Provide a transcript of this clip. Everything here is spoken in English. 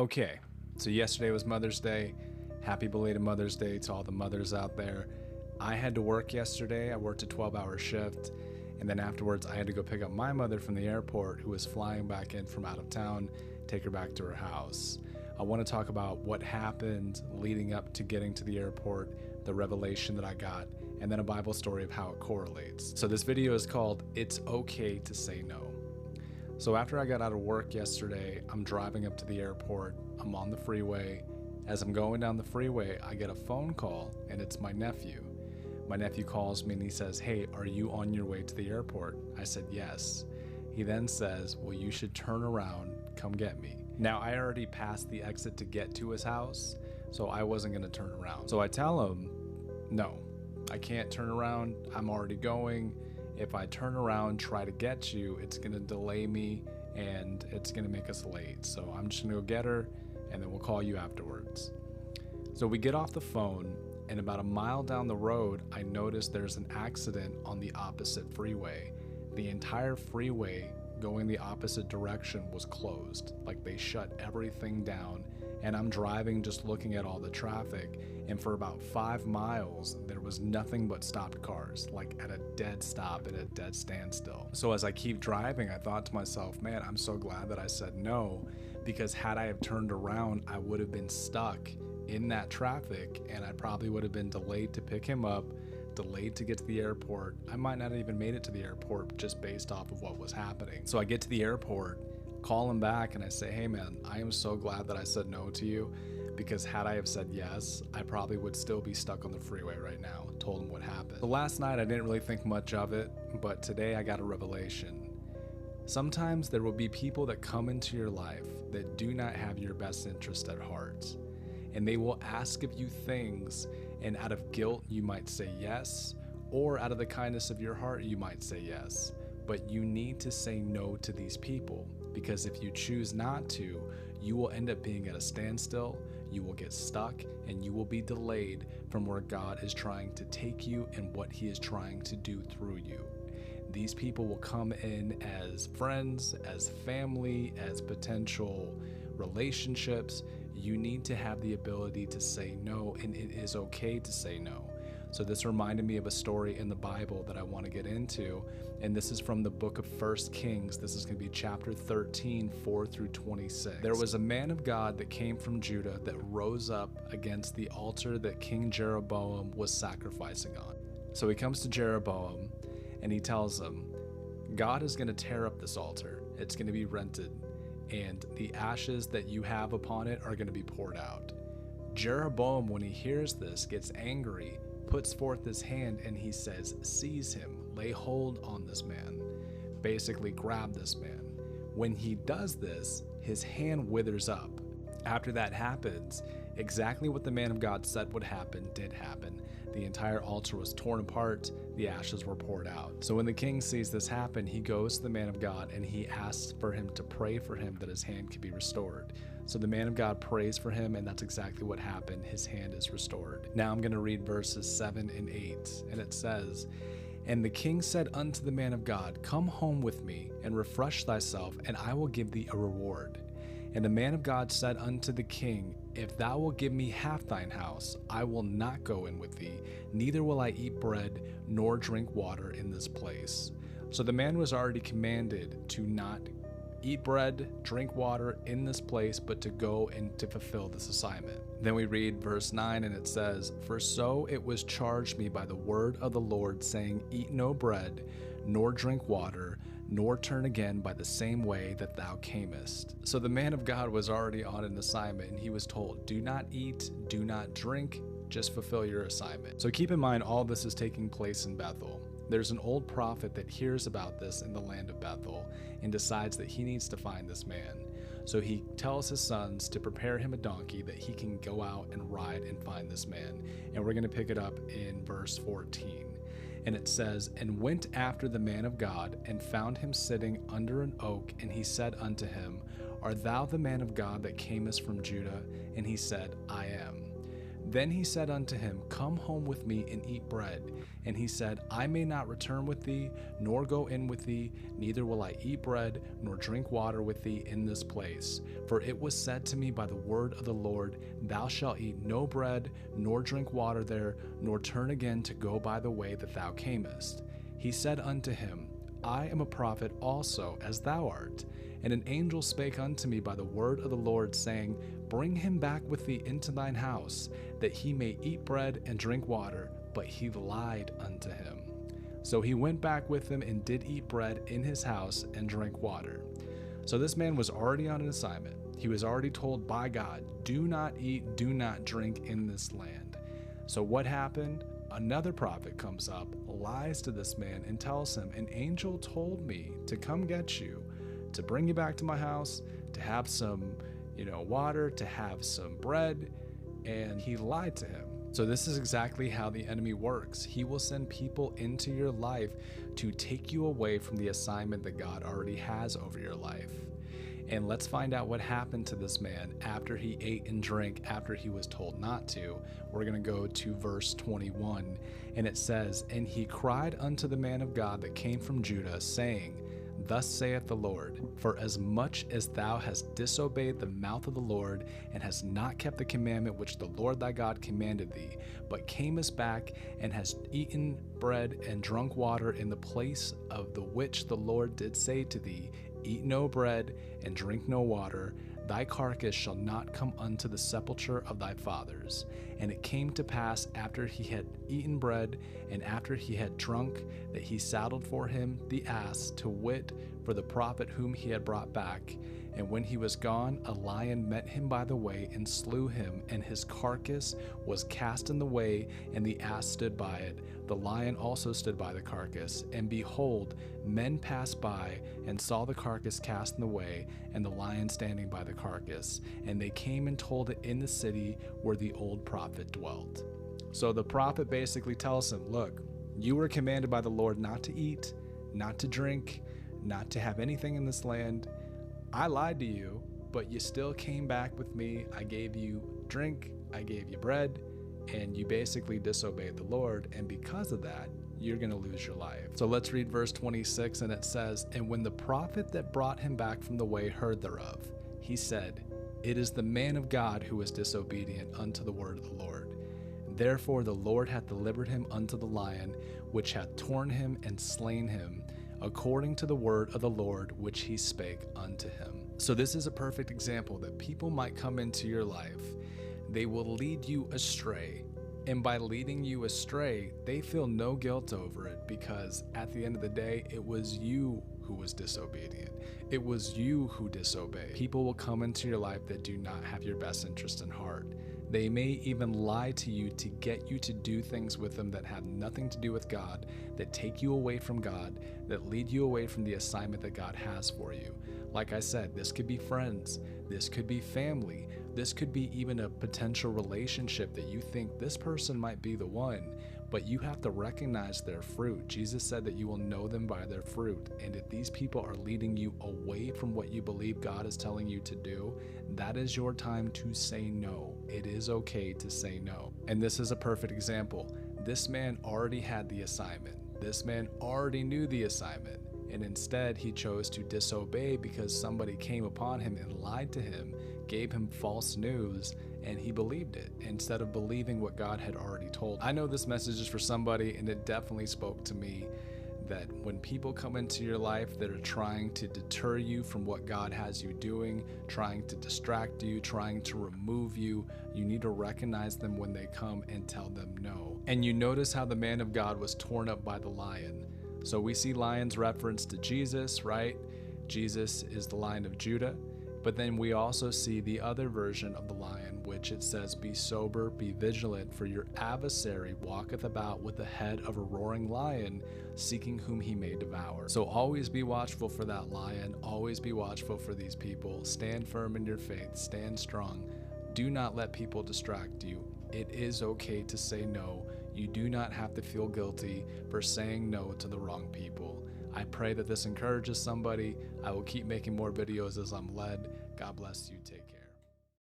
Okay, so yesterday was Mother's Day. Happy belated Mother's Day to all the mothers out there. I had to work yesterday. I worked a 12-hour shift, and then afterwards I had to go pick up my mother from the airport who was flying back in from out of town, take her back to her house. I want to talk about what happened leading up to getting to the airport, the revelation that I got, and then a Bible story of how it correlates. So this video is called It's Okay to Say No. So after I got out of work yesterday, I'm driving up to the airport. I'm on the freeway. As I'm going down the freeway, I get a phone call, and it's my nephew. My nephew calls me and he says, "Hey, are you on your way to the airport?" I said, "Yes." He then says, "Well, you should turn around, come get me." Now, I already passed the exit to get to his house, so I wasn't going to turn around. So I tell him, "No, I can't turn around. I'm already going. If I turn around, try to get you, it's going to delay me and it's going to make us late. So I'm just going to go get her and then we'll call you afterwards." So we get off the phone, and about a mile down the road, I notice there's an accident on the opposite freeway. The entire freeway going the opposite direction was closed. Like, they shut everything down, and I'm driving just looking at all the traffic, and for about 5 miles there was nothing but stopped cars, like at a dead stop, at a dead standstill. So as I keep driving, I thought to myself, man, I'm so glad that I said no, because had I have turned around, I would have been stuck in that traffic, and I probably would have been delayed to pick him up, delayed to get to the airport. I might not have even made it to the airport just based off of what was happening. So I get to the airport, call him back, and I say, "Hey man, I am so glad that I said no to you, because had I have said yes, I probably would still be stuck on the freeway right now." Told him what happened. So last night I didn't really think much of it, but today I got a revelation. Sometimes there will be people that come into your life that do not have your best interest at heart, and they will ask of you things, and out of guilt you might say yes, or out of the kindness of your heart you might say yes. But you need to say no to these people, because if you choose not to, you will end up being at a standstill, you will get stuck, and you will be delayed from where God is trying to take you and what He is trying to do through you. These people will come in as friends, as family, as potential relationships. You need to have the ability to say no, and it is okay to say no. So this reminded me of a story in the Bible that I want to get into, and this is from the book of 1 Kings. This is going to be chapter 13, 4 through 26. There was a man of God that came from Judah that rose up against the altar that King Jeroboam was sacrificing on. So he comes to Jeroboam and he tells him, "God is going to tear up this altar. It's going to be rented, and the ashes that you have upon it are going to be poured out." Jeroboam, when he hears this, gets angry, puts forth his hand, and he says, "Seize him, lay hold on this man." Basically, grab this man. When he does this, his hand withers up. After that happens, exactly what the man of God said would happen did happen. The entire altar was torn apart, the ashes were poured out. So when the king sees this happen, he goes to the man of God and he asks for him to pray for him that his hand could be restored. So the man of God prays for him, and that's exactly what happened. His hand is restored. Now I'm going to read verses 7 and 8, and it says, "And the king said unto the man of God, Come home with me, and refresh thyself, and I will give thee a reward. And the man of God said unto the king, If thou wilt give me half thine house, I will not go in with thee, neither will I eat bread nor drink water in this place." So the man was already commanded to not eat bread, drink water in this place, but to go and to fulfill this assignment. Then we read verse 9, and it says, "For so it was charged me by the word of the Lord, saying, Eat no bread, nor drink water, nor turn again by the same way that thou camest." So the man of God was already on an assignment, and he was told, do not eat, do not drink, just fulfill your assignment. So keep in mind, all this is taking place in Bethel. There's an old prophet that hears about this in the land of Bethel and decides that he needs to find this man. So he tells his sons to prepare him a donkey that he can go out and ride and find this man. And we're going to pick it up in verse 14. And it says, "And went after the man of God, and found him sitting under an oak, and he said unto him, Art thou the man of God that camest from Judah? And he said, I am. Then he said unto him, Come home with me and eat bread. And he said, I may not return with thee, nor go in with thee, neither will I eat bread, nor drink water with thee in this place. For it was said to me by the word of the Lord, Thou shalt eat no bread, nor drink water there, nor turn again to go by the way that thou camest. He said unto him, I am a prophet also, as thou art. And an angel spake unto me by the word of the Lord, saying, Bring him back with thee into thine house, that he may eat bread and drink water. But he lied unto him. So he went back with him and did eat bread in his house and drink water. So this man was already on an assignment. He was already told by God, do not eat, do not drink in this land. So what happened? Another prophet comes up, lies to this man, and tells him, An angel told me to come get you, to bring you back to my house, to have some, water, to have some bread, and he lied to him. So this is exactly how the enemy works. He will send people into your life to take you away from the assignment that God already has over your life. And let's find out what happened to this man after he ate and drank, after he was told not to. We're going to go to verse 21, and it says, And he cried unto the man of God that came from Judah, saying, Thus saith the Lord, For as much as thou hast disobeyed the mouth of the Lord, and hast not kept the commandment which the Lord thy God commanded thee, but camest back, and hast eaten bread and drunk water in the place of the which the Lord did say to thee, Eat no bread and drink no water, thy carcass shall not come unto the sepulchre of thy fathers. And it came to pass after he had eaten bread, and after he had drunk, that he saddled for him the ass, to wit, for the prophet whom he had brought back. And when he was gone, a lion met him by the way, and slew him, and his carcass was cast in the way, and the ass stood by it. The lion also stood by the carcass. And behold, men passed by, and saw the carcass cast in the way, and the lion standing by the carcass. And they came and told it in the city where the old prophet dwelt. So the prophet basically tells him, look, you were commanded by the Lord not to eat, not to drink, not to have anything in this land. I lied to you, but you still came back with me. I gave you drink, I gave you bread, and you basically disobeyed the Lord. And because of that, you're going to lose your life. So let's read verse 26, and it says, And when the prophet that brought him back from the way heard thereof, he said, It is the man of God who is disobedient unto the word of the Lord. Therefore the Lord hath delivered him unto the lion, which hath torn him and slain him, according to the word of the Lord which he spake unto him. So this is a perfect example that people might come into your life. They will lead you astray. And by leading you astray, they feel no guilt over it, because at the end of the day, it was you who was disobedient. It was you who disobeyed. People will come into your life that do not have your best interest in heart. They may even lie to you to get you to do things with them that have nothing to do with God, that take you away from God, that lead you away from the assignment that God has for you. Like I said, this could be friends, this could be family, this could be even a potential relationship that you think this person might be the one, but you have to recognize their fruit. Jesus said that you will know them by their fruit. And if these people are leading you away from what you believe God is telling you to do, that is your time to say no. It is okay to say no. And this is a perfect example. This man already had the assignment. This man already knew the assignment. And instead, he chose to disobey because somebody came upon him and lied to him, gave him false news, and he believed it instead of believing what God had already told him. I know this message is for somebody, and it definitely spoke to me, that when people come into your life that are trying to deter you from what God has you doing, trying to distract you, trying to remove you, you need to recognize them when they come and tell them no. And you notice how the man of God was torn up by the lion. So we see lions referenced to Jesus, right? Jesus is the Lion of Judah. But then we also see the other version of the lion, which it says, Be sober, be vigilant, for your adversary walketh about with the head of a roaring lion, seeking whom he may devour. So always be watchful for that lion. Always be watchful for these people. Stand firm in your faith. Stand strong. Do not let people distract you. It is okay to say no. You do not have to feel guilty for saying no to the wrong people. I pray that this encourages somebody. I will keep making more videos as I'm led. God bless you. Take care.